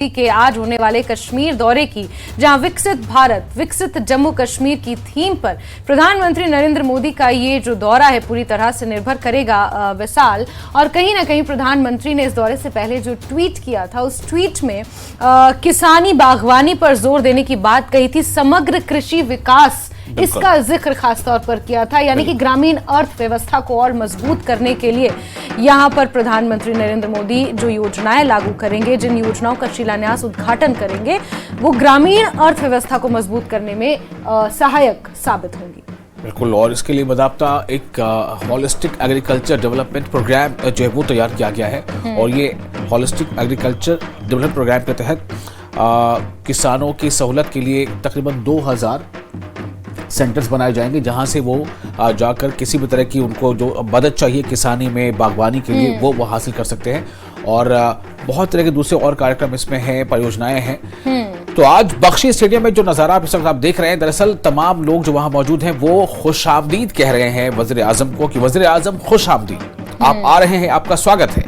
के आज होने वाले कश्मीर दौरे की, जहां विकसित भारत विकसित जम्मू कश्मीर की थीम पर प्रधानमंत्री नरेंद्र मोदी का ये जो दौरा है पूरी तरह से निर्भर करेगा विशाल। और कहीं ना कहीं प्रधानमंत्री ने इस दौरे से पहले जो ट्वीट किया था उस ट्वीट में किसानी बागवानी पर जोर देने की बात कही थी, समग्र कृषि विकास इसका जिक्र खास तौर पर किया था, यानी कि ग्रामीण अर्थव्यवस्था को और मजबूत करने के लिए यहां पर प्रधानमंत्री नरेंद्र मोदी जो योजनाएं लागू करेंगे, जिन योजनाओं का शिलान्यास उद्घाटन करेंगे, वो ग्रामीण अर्थव्यवस्था को मजबूत करने में सहायक साबित होंगी। बिल्कुल, और इसके लिए बाकायदा एक हॉलिस्टिक एग्रीकल्चर डेवलपमेंट प्रोग्राम जो है वो तैयार किया गया है। और ये हॉलिस्टिक एग्रीकल्चर डेवलपमेंट प्रोग्राम के तहत किसानों की सहूलत के लिए तकरीबन 2000 सेंटर्स बनाए जाएंगे, जहां से वो जाकर किसी भी तरह की उनको जो मदद चाहिए किसानी में, बागवानी के लिए, वो हासिल कर सकते हैं। और बहुत तरह के दूसरे और कार्यक्रम इसमें हैं, परियोजनाएं हैं। तो आज बख्शी स्टेडियम में जो नज़ारा आप देख रहे हैं, दरअसल तमाम लोग जो वहां मौजूद हैं वो खुशामदीद कह रहे हैं वज़ीर आज़म को कि वज़ीर आज़म खुशामदीद, आप आ रहे हैं, आपका स्वागत है।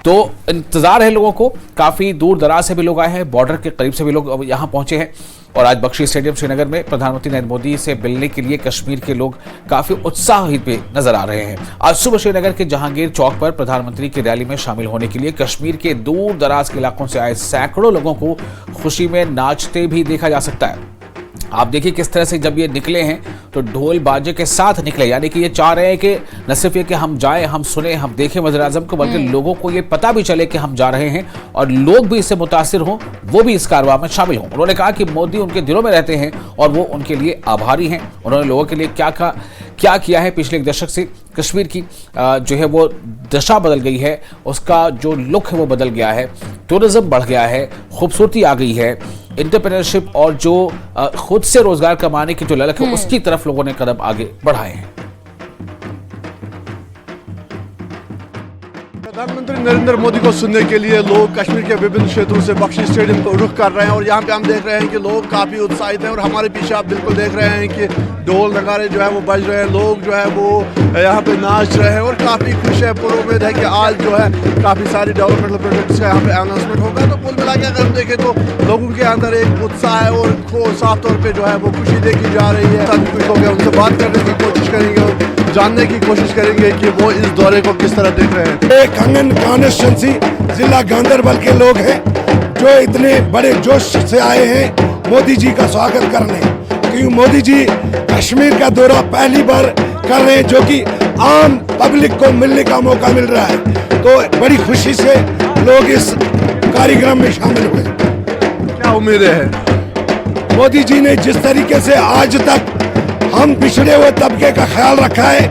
तो इंतजार है लोगों को, काफी दूर दराज से भी लोग आए हैं, बॉर्डर के करीब से भी लोग यहाँ पहुंचे हैं। और आज बख्शी स्टेडियम श्रीनगर में प्रधानमंत्री नरेंद्र मोदी से मिलने के लिए कश्मीर के लोग काफी उत्साहित भी नजर आ रहे हैं। आज सुबह श्रीनगर के जहांगीर चौक पर प्रधानमंत्री की रैली में शामिल होने के लिए कश्मीर के दूर दराज के इलाकों से आए सैकड़ों लोगों को खुशी में नाचते भी देखा जा सकता है। आप देखिए किस तरह से जब ये निकले हैं तो ढोल बाजे के साथ निकले, यानी कि ये चाह रहे हैं कि न सिर्फ ये कि हम जाएं, हम सुने, हम देखें वज़ीर आज़म को, बल्कि लोगों को ये पता भी चले कि हम जा रहे हैं और लोग भी इससे मुतासिर हों, वो भी इस कारवां में शामिल हों। उन्होंने कहा कि मोदी उनके दिलों में रहते हैं और वो उनके लिए आभारी हैं। उन्होंने लोगों के लिए क्या किया है, पिछले एक दशक से कश्मीर की जो है वो दशा बदल गई है, उसका जो लुक है वो बदल गया है, टूरिज्म बढ़ गया है, खूबसूरती आ गई है, एंटरप्रेन्योरशिप और जो खुद से रोजगार कमाने की जो ललक है उसकी तरफ लोगों ने कदम आगे बढ़ाए हैं। प्रधानमंत्री नरेंद्र मोदी को सुनने के लिए लोग कश्मीर के विभिन्न क्षेत्रों से बख्शी स्टेडियम को रुख कर रहे हैं और यहाँ पे हम देख रहे हैं कि लोग काफ़ी उत्साहित हैं। और हमारे पीछे आप बिल्कुल देख रहे हैं कि ढोल नगारे जो है वो बज रहे हैं, लोग जो है वो यहाँ पे नाच रहे हैं और काफ़ी खुश है, पूरी उम्मीद है कि आज जो है काफ़ी सारी डेवलपमेंटल प्रोजेक्ट्स का यहाँ पे अनाउंसमेंट होगा। तो कुल मिला के अगर हम देखें तो लोगों के अंदर एक उत्साह है और साफ तौर पर जो है वो खुशी देखी जा रही है। सभी खुश हो गया, उनसे बात करने की कोशिश करेंगे और जानने की कोशिश करेंगे कि वो इस दौरे को किस तरह देख रहे हैं। कंगन कॉन्स्टिट्यूंसी जिला गांधरबल के लोग हैं जो इतने बड़े जोश से आए हैं मोदी जी का स्वागत करने, क्योंकि मोदी जी कश्मीर का दौरा पहली बार कर रहे हैं, जो कि आम पब्लिक को मिलने का मौका मिल रहा है। तो बड़ी खुशी से लोग इस कार्यक्रम में शामिल हुए। क्या उम्मीदें हैं? मोदी जी ने जिस तरीके से आज तक हम पिछड़े हुए तबके का ख्याल रखा है,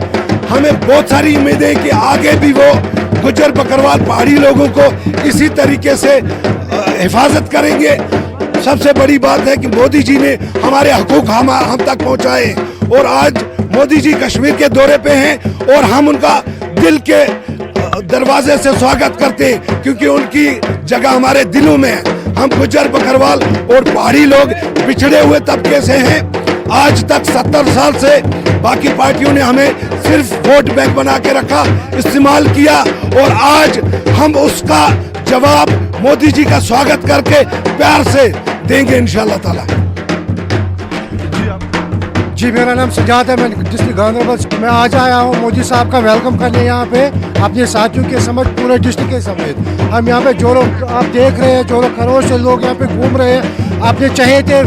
हमें बहुत सारी उम्मीदें कि आगे भी वो गुज्जर बकरवाल पहाड़ी लोगों को इसी तरीके से हिफाजत करेंगे। सबसे बड़ी बात है कि मोदी जी ने हमारे हकूक हम तक पहुंचाए और आज मोदी जी कश्मीर के दौरे पे हैं और हम उनका दिल के दरवाजे से स्वागत करते हैं, क्योंकि उनकी जगह हमारे दिलों में है। हम गुज्जर बकरवाल और पहाड़ी लोग पिछड़े हुए तबके से हैं। आज तक 70 साल से बाकी पार्टियों ने हमें सिर्फ वोट बैंक बना के रखा, इस्तेमाल किया, और आज हम उसका जवाब मोदी जी का स्वागत करके प्यार से देंगे इंशाअल्लाह ताला। जी, मेरा नाम सजाद है, मैं डिस्ट्रिक्ट गांधरबल से। मैं आज आया हूँ मोदी साहब का वेलकम करने यहाँ पे अपने साथियों के समझ पूरे डिस्ट्रिक्ट के समेत। हम यहाँ पे जो लोग आप देख रहे हैं, जो लोग करोड़ से लोग यहाँ पे घूम रहे हैं, आपने चाहे थे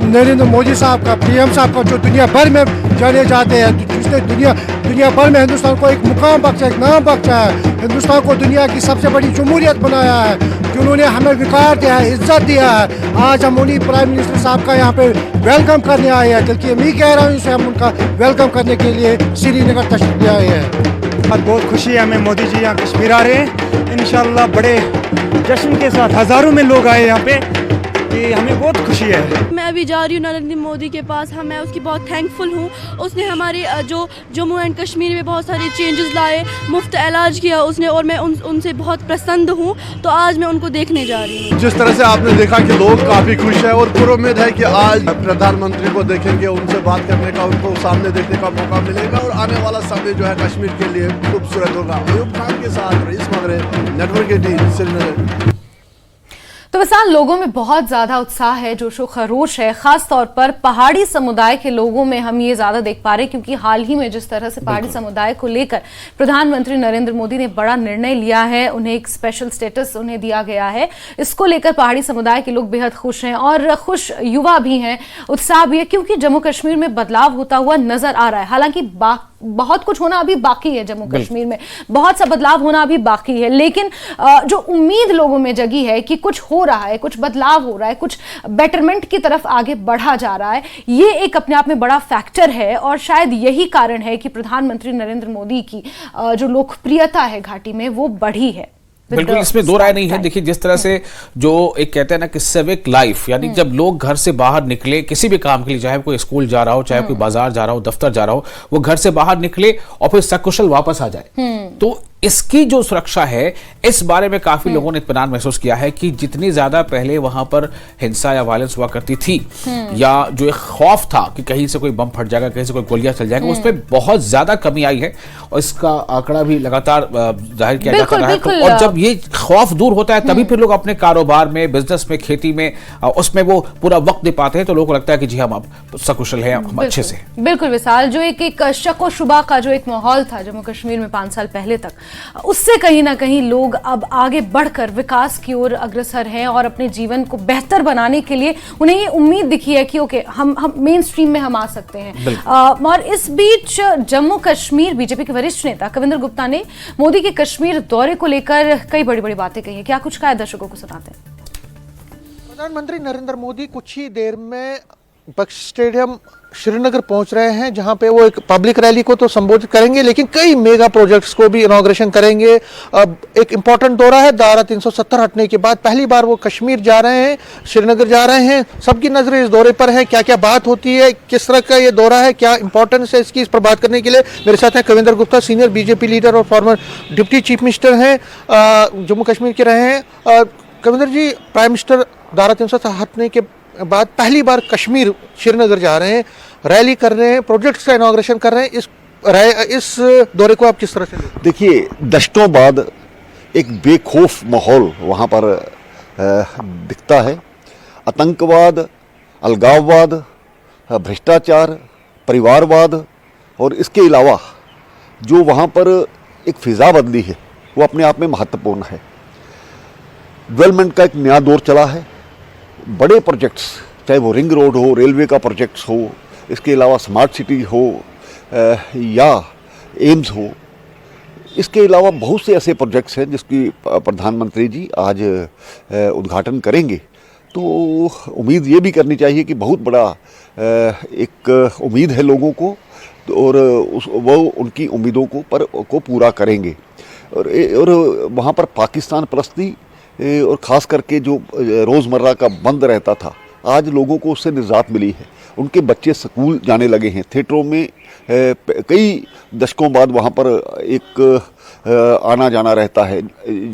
नरेंद्र मोदी साहब का, पीएम साहब का, जो दुनिया भर में जाने जाते हैं, जिसने दुनिया भर में हिंदुस्तान को एक मुकाम बख्शा, एक नाम बख्शा है, हिंदुस्तान को दुनिया की सबसे बड़ी जमहूरियत बनाया है, जिन्होंने हमें विकार दिया है, इज्जत दिया है। आज हम उन्हीं प्राइम मिनिस्टर साहब का यहाँ पे वेलकम करने आए हैं, बल्कि मैं कह रहा हूँ हम उनका वेलकम करने के लिए श्रीनगर तशरीफ ले आए हैं। बहुत खुशी है हमें, मोदी जी यहाँ कश्मीर आ रहे हैं। इंशाल्लाह बड़े जश्न के साथ हज़ारों में लोग आए यहाँ पे, कि हमें बहुत खुशी है। मैं अभी जा रही हूँ नरेंद्र मोदी के पास। मैं उसकी बहुत थैंकफुल हूँ। उसने हमारे जो जम्मू एंड कश्मीर में बहुत सारे चेंजेस लाए, मुफ्त इलाज किया उसने, और मैं उनसे बहुत प्रसन्न हूँ। तो आज मैं उनको देखने जा रही हूँ। जिस तरह से आपने देखा कि लोग काफ़ी खुश है और पूरी उम्मीद है कि आज प्रधानमंत्री को देखेंगे, उनसे बात करने का, उनको सामने देखने का मौका मिलेगा और आने वाला समय जो है कश्मीर के लिए खूबसूरत होगा। अयूब खान के साथ रईस मगरे, नेटवर्क 18 श्रीनगर। तो विशाल, लोगों में बहुत ज्यादा उत्साह है, जोशो खरोश है, खास तौर पर पहाड़ी समुदाय के लोगों में हम ये ज्यादा देख पा रहे हैं, क्योंकि हाल ही में जिस तरह से पहाड़ी समुदाय को लेकर प्रधानमंत्री नरेंद्र मोदी ने बड़ा निर्णय लिया है, उन्हें एक स्पेशल स्टेटस उन्हें दिया गया है, इसको लेकर पहाड़ी समुदाय के लोग बेहद खुश हैं और खुश युवा भी हैं, उत्साह भी है, क्योंकि जम्मू कश्मीर में बदलाव होता हुआ नजर आ रहा है। हालांकि बहुत कुछ होना अभी बाकी है, जम्मू कश्मीर में बहुत सा बदलाव होना अभी बाकी है, लेकिन जो उम्मीद लोगों में जगी है कि कुछ हो रहा है, कुछ बदलाव हो रहा है, कुछ बेटरमेंट की तरफ आगे बढ़ा जा रहा है, ये एक अपने आप में बड़ा फैक्टर है और शायद यही कारण है कि प्रधानमंत्री नरेंद्र मोदी की जो लोकप्रियता है घाटी में वो बढ़ी है। बिल्कुल, इसमें दो राय नहीं है। देखिए, जिस तरह से जो एक कहते हैं ना कि सिविक लाइफ, यानी जब लोग घर से बाहर निकले किसी भी काम के लिए, चाहे कोई स्कूल जा रहा हो, चाहे कोई बाजार जा रहा हो, दफ्तर जा रहा हो, वो घर से बाहर निकले और फिर सकुशल वापस आ जाए, तो इसकी जो सुरक्षा है, इस बारे में काफी लोगों ने इत्मीनान महसूस किया है कि जितनी ज्यादा पहले वहां पर हिंसा या वायलेंस हुआ करती थी, या जो एक खौफ था कि कहीं से कोई बम फट जाएगा, कहीं से कोई गोलियां चल जाएगा, उसमें बहुत ज्यादा कमी आई है और इसका आंकड़ा भी लगातार जाहिर किया जाता रहा है। तो और जब ये खौफ दूर होता है तभी फिर लोग अपने कारोबार में, बिजनेस में, खेती में, उसमें वो पूरा वक्त दे पाते हैं, तो लोगों को लगता है कि जी हम अब सकुशल हैं, हम अच्छे से। बिल्कुल विशाल, जो एक शक शुबा का जो एक माहौल था जम्मू कश्मीर में 5 साल पहले तक, उससे कहीं ना कहीं लोग अब आगे बढ़कर विकास की ओर अग्रसर हैं और अपने जीवन को बेहतर बनाने के लिए उन्हें ये उम्मीद दिखी है कि ओके, हम मेन स्ट्रीम में हम आ सकते हैं। और इस बीच जम्मू कश्मीर बीजेपी के वरिष्ठ नेता कविंदर गुप्ता ने मोदी के कश्मीर दौरे को लेकर कई बड़ी बड़ी बातें कही है। क्या कुछ कहा है, दर्शकों को सुनाते हैं। प्रधानमंत्री नरेंद्र मोदी कुछ ही देर में बख्शी स्टेडियम श्रीनगर पहुंच रहे हैं, जहां पे वो एक पब्लिक रैली को तो संबोधित करेंगे, लेकिन कई मेगा प्रोजेक्ट्स को भी इनॉग्रेशन करेंगे। अब एक इंपॉर्टेंट दौरा है, धारा 370 हटने के बाद पहली बार वो कश्मीर जा रहे हैं, श्रीनगर जा रहे हैं। सबकी नजरें इस दौरे पर है, क्या क्या बात होती है, किस तरह का ये दौरा है, क्या इंपॉर्टेंस है इसकी, इस पर बात करने के लिए मेरे साथ हैं Kavinder Gupta, senior BJP leader और फॉर्मर डिप्टी चीफ मिनिस्टर हैं, जम्मू कश्मीर के रहे हैं। कविंदर जी, प्राइम मिनिस्टर धारा 370 हटने के बाद पहली बार कश्मीर श्रीनगर जा रहे हैं, रैली कर रहे हैं, प्रोजेक्ट्स का इनॉग्रेशन कर रहे हैं, इस दौरे को आप किस तरह से लेते हैं? देखिए, दशकों बाद एक बेखौफ माहौल वहाँ पर दिखता है। आतंकवाद, अलगाववाद, भ्रष्टाचार, परिवारवाद और इसके अलावा जो वहाँ पर एक फ़िज़ा बदली है, वो अपने आप में महत्वपूर्ण है। डेवलपमेंट का एक नया दौर चला है। बड़े प्रोजेक्ट्स, चाहे वो रिंग रोड हो, रेलवे का प्रोजेक्ट्स हो, इसके अलावा स्मार्ट सिटी हो या एम्स हो, इसके अलावा बहुत से ऐसे प्रोजेक्ट्स हैं जिसकी प्रधानमंत्री जी आज उद्घाटन करेंगे। तो उम्मीद ये भी करनी चाहिए कि बहुत बड़ा एक उम्मीद है लोगों को, और वो उनकी उम्मीदों को पूरा करेंगे। और वहाँ पर पाकिस्तान परस्ती और ख़ास करके जो रोज़मर्रा का बंद रहता था, आज लोगों को उससे निजात मिली है। उनके बच्चे स्कूल जाने लगे हैं, थिएटरों में कई दशकों बाद वहाँ पर एक आना जाना रहता है।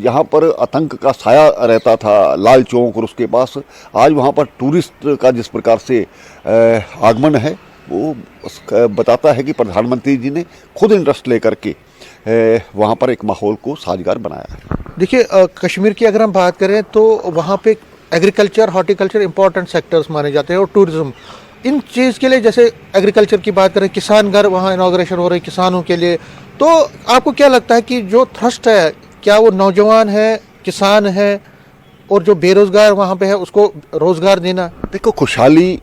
यहाँ पर आतंक का साया रहता था, लाल चौक और उसके पास, आज वहाँ पर टूरिस्ट का जिस प्रकार से आगमन है, वो बताता है कि प्रधानमंत्री जी ने खुद इंटरेस्ट लेकर के वहाँ पर एक माहौल को साजगार बनाया है। देखिए, कश्मीर की अगर हम बात करें तो वहाँ पे एग्रीकल्चर, हॉर्टिकल्चर इंपॉर्टेंट सेक्टर्स माने जाते हैं, और टूरिज्म, इन चीज़ के लिए, जैसे एग्रीकल्चर की बात करें, किसान घर वहाँ इनॉग्रेशन हो रही है किसानों के लिए, तो आपको क्या लगता है कि जो थ्रस्ट है, क्या वो नौजवान है, किसान है, और जो बेरोजगार वहाँ पे है उसको रोजगार देना? देखो, खुशहाली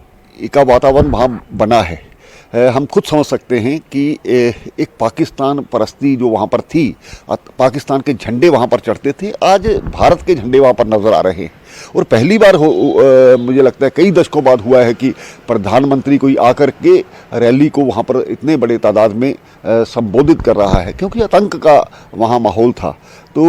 का वातावरण वहाँ बना है। हम खुद समझ सकते हैं कि एक पाकिस्तान परस्ती जो वहाँ पर थी, पाकिस्तान के झंडे वहाँ पर चढ़ते थे, आज भारत के झंडे वहाँ पर नज़र आ रहे हैं। और पहली बार मुझे लगता है कई दशकों बाद हुआ है कि प्रधानमंत्री कोई आकर के रैली को वहाँ पर इतने बड़े तादाद में संबोधित कर रहा है, क्योंकि आतंक का वहाँ माहौल था। तो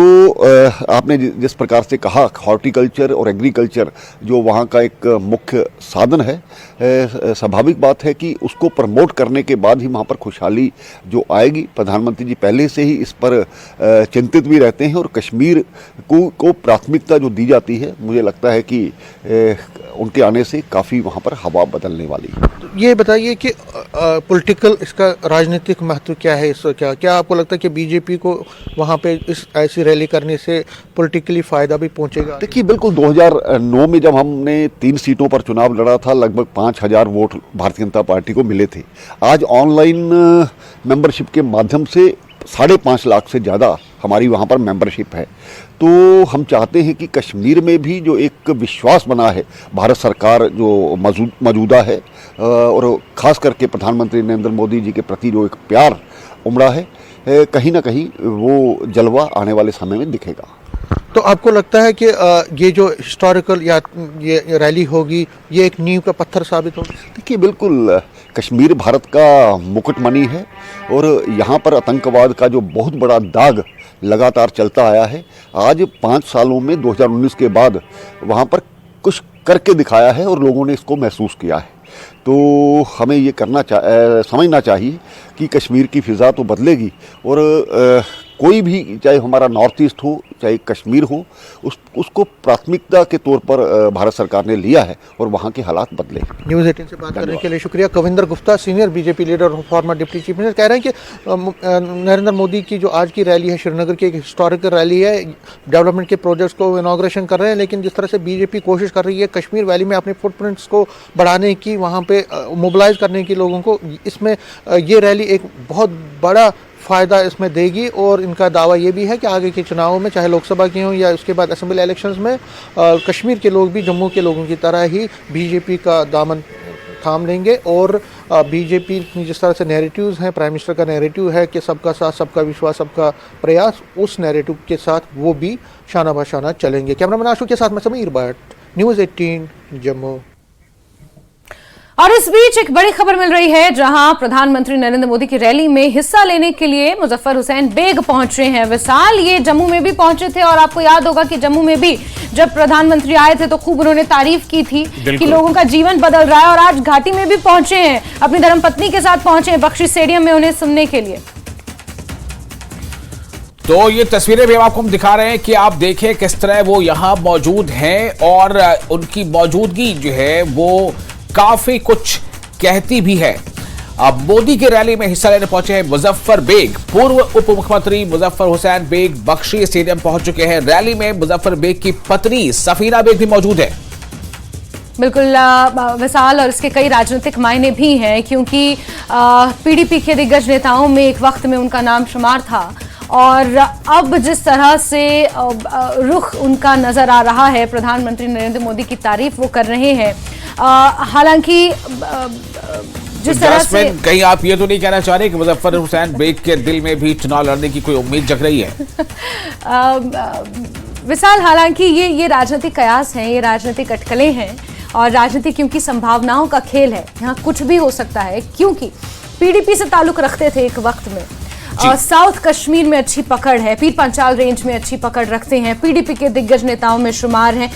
आपने जिस प्रकार से कहा, हॉर्टिकल्चर और एग्रीकल्चर जो वहाँ का एक मुख्य साधन है, स्वाभाविक बात है कि उसको प्रमोट करने के बाद ही वहाँ पर खुशहाली जो आएगी। प्रधानमंत्री जी पहले से ही इस पर चिंतित भी रहते हैं, और कश्मीर को प्राथमिकता जो दी जाती है, मुझे लगता है कि उनके आने से काफ़ी वहाँ पर हवा बदलने वाली है। ये बताइए कि पॉलिटिकल इसका राजनीतिक महत्व क्या है, इसका क्या आपको लगता है कि बीजेपी को वहाँ पे इस ऐसी रैली करने से पॉलिटिकली फ़ायदा भी पहुँचेगा? देखिए, बिल्कुल 2009 में जब हमने 3 सीटों पर चुनाव लड़ा था, लगभग 5000 वोट भारतीय जनता पार्टी को मिले थे। आज ऑनलाइन मेंबरशिप के माध्यम से 5.5 लाख से ज़्यादा हमारी वहाँ पर मेंबरशिप है। तो हम चाहते हैं कि कश्मीर में भी जो एक विश्वास बना है भारत सरकार जो मौजूदा है, और ख़ास करके प्रधानमंत्री नरेंद्र मोदी जी के प्रति जो एक प्यार उमड़ा है, कहीं ना कहीं वो जलवा आने वाले समय में दिखेगा। तो आपको लगता है कि ये जो हिस्टोरिकल या ये रैली होगी, ये एक नींव का पत्थर साबित होगी? देखिए, बिल्कुल कश्मीर भारत का मुकुटमणि है और यहाँ पर आतंकवाद का जो बहुत बड़ा दाग लगातार चलता आया है, आज 5 सालों में 2019 के बाद वहाँ पर कुछ करके दिखाया है और लोगों ने इसको महसूस किया है। तो हमें ये समझना चाहिए कि कश्मीर की फ़िज़ा तो बदलेगी और कोई भी, चाहे हमारा नॉर्थ ईस्ट हो चाहे कश्मीर हो, उसको प्राथमिकता के तौर पर भारत सरकार ने लिया है और वहाँ के हालात बदले। न्यूज़ 18 से बात करने के लिए शुक्रिया। Kavinder Gupta, senior BJP leader और फॉर्मर डिप्टी चीफ मिनिस्टर, कह रहे हैं कि नरेंद्र मोदी की जो आज की रैली है श्रीनगर की, एक हिस्टोरिकल रैली है, डेवलपमेंट के प्रोजेक्ट्स को इनॉग्रेशन कर रहे हैं, लेकिन जिस तरह से बीजेपी कोशिश कर रही है कश्मीर वैली में अपने फुटप्रिंट्स को बढ़ाने की, वहाँ पे मोबिलाइज करने की लोगों को, इसमें ये रैली एक बहुत बड़ा फ़ायदा इसमें देगी। और इनका दावा ये भी है कि आगे के चुनावों में, चाहे लोकसभा के हों या उसके बाद असेंबली इलेक्शंस में, कश्मीर के लोग भी जम्मू के लोगों की तरह ही बीजेपी का दामन थाम लेंगे। और बीजेपी की जिस तरह से नैरेटिव्स हैं, प्राइम मिनिस्टर का नैरेटिव है कि सबका साथ, सबका विश्वास, सबका प्रयास, उस नैरेटिव के साथ वो भी शाना बशाना चलेंगे। कैमरामैन आशु के साथ मैं समीर भट्ट, न्यूज़ 18 जम्मू। और इस बीच एक बड़ी खबर मिल रही है, जहां प्रधानमंत्री नरेंद्र मोदी की रैली में हिस्सा लेने के लिए मुजफ्फर हुसैन बेग पहुंच रहे हैं। विशाल, ये जम्मू में भी पहुंचे थे और आपको याद होगा कि जम्मू में भी जब प्रधानमंत्री आए थे तो खूब उन्होंने तारीफ की थी कि लोगों का जीवन बदल रहा है। और आज घाटी में भी पहुंचे हैं, अपनी धर्मपत्नी के साथ पहुंचे हैं बख्शी स्टेडियम में उन्हें सुनने के लिए। तो ये तस्वीरें भी आपको हम दिखा रहे हैं कि आप देखें किस तरह वो यहाँ मौजूद हैं और उनकी मौजूदगी जो है वो काफी कुछ कहती भी है। अब मोदी की रैली में हिस्सा लेने पहुंचे हैं मुजफ्फर बेग। पूर्व उप मुख्यमंत्री मुजफ्फर हुसैन बेग बख्शी स्टेडियम पहुंच चुके हैं। रैली में मुजफ्फर बेग की पत्नी सफीना बेग भी मौजूद है। बिल्कुल विशाल, और इसके कई राजनीतिक मायने भी हैं, क्योंकि पीडीपी के दिग्गज नेताओं में एक वक्त में उनका नाम शुमार था और अब जिस तरह से रुख उनका नजर आ रहा है, प्रधानमंत्री नरेंद्र मोदी की तारीफ वो कर रहे हैं। हालांकि जिस तरह से कहीं आप ये तो नहीं कहना चाह रहे कि मुजफ्फर हुसैन बेग के दिल में भी चुनाव लड़ने की कोई उम्मीद जग रही है? विशाल, हालांकि ये राजनीतिक कयास हैं, ये राजनीतिक अटकलें हैं और राजनीति क्योंकि संभावनाओं का खेल है, यहाँ कुछ भी हो सकता है। क्योंकि पीडीपी से ताल्लुक रखते थे एक वक्त में, साउथ कश्मीर में अच्छी पकड़ है, पीर पंचाल रेंज में अच्छी पकड़ रखते हैं, पीडीपी के दिग्गज नेताओं में शुमार हैं,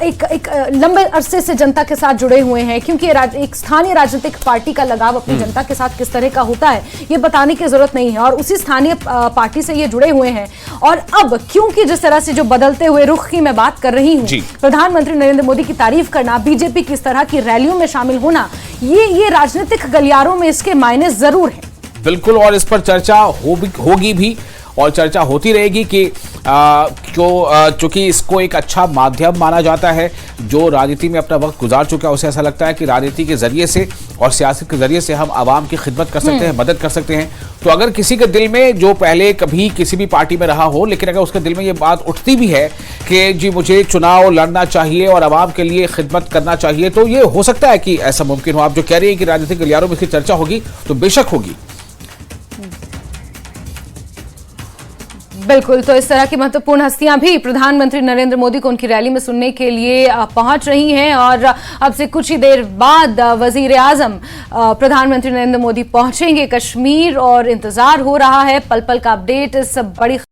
एक लंबे अरसे से जनता के साथ जुड़े हुए हैं। क्योंकि एक स्थानीय राजनीतिक पार्टी का लगाव अपनी जनता के साथ किस तरह का होता है ये बताने की जरूरत नहीं है, और उसी स्थानीय पार्टी से ये जुड़े हुए हैं। और अब क्योंकि जिस तरह से जो बदलते हुए रुख की मैं बात कर रही हूँ, प्रधानमंत्री नरेंद्र मोदी की तारीफ करना, बीजेपी की इस तरह की रैलियों में शामिल होना, ये राजनीतिक गलियारों में इसके मायने जरूर है। बिल्कुल, और इस पर चर्चा होगी भी और चर्चा होती रहेगी कि चूंकि इसको एक अच्छा माध्यम माना जाता है। जो राजनीति में अपना वक्त गुजार चुका है उसे ऐसा लगता है कि राजनीति के जरिए से और सियासत के जरिए से हम आवाम की खिदमत कर सकते हैं, मदद कर सकते हैं। तो अगर किसी के दिल में, जो पहले कभी किसी भी पार्टी में रहा हो, लेकिन अगर उसके दिल में ये बात उठती भी है कि जी मुझे चुनाव लड़ना चाहिए और आवाम के लिए खिदमत करना चाहिए, तो ये हो सकता है कि ऐसा मुमकिन हो। आप जो कह रही है कि राजनीतिक गलियारों में इसकी चर्चा होगी, तो बेशक होगी। बिल्कुल, तो इस तरह की महत्वपूर्ण हस्तियां भी प्रधानमंत्री नरेंद्र मोदी को उनकी रैली में सुनने के लिए पहुंच रही हैं। और अब से कुछ ही देर बाद वजीर आजम प्रधानमंत्री नरेंद्र मोदी पहुंचेंगे कश्मीर और इंतजार हो रहा है पल पल का अपडेट इस बड़ी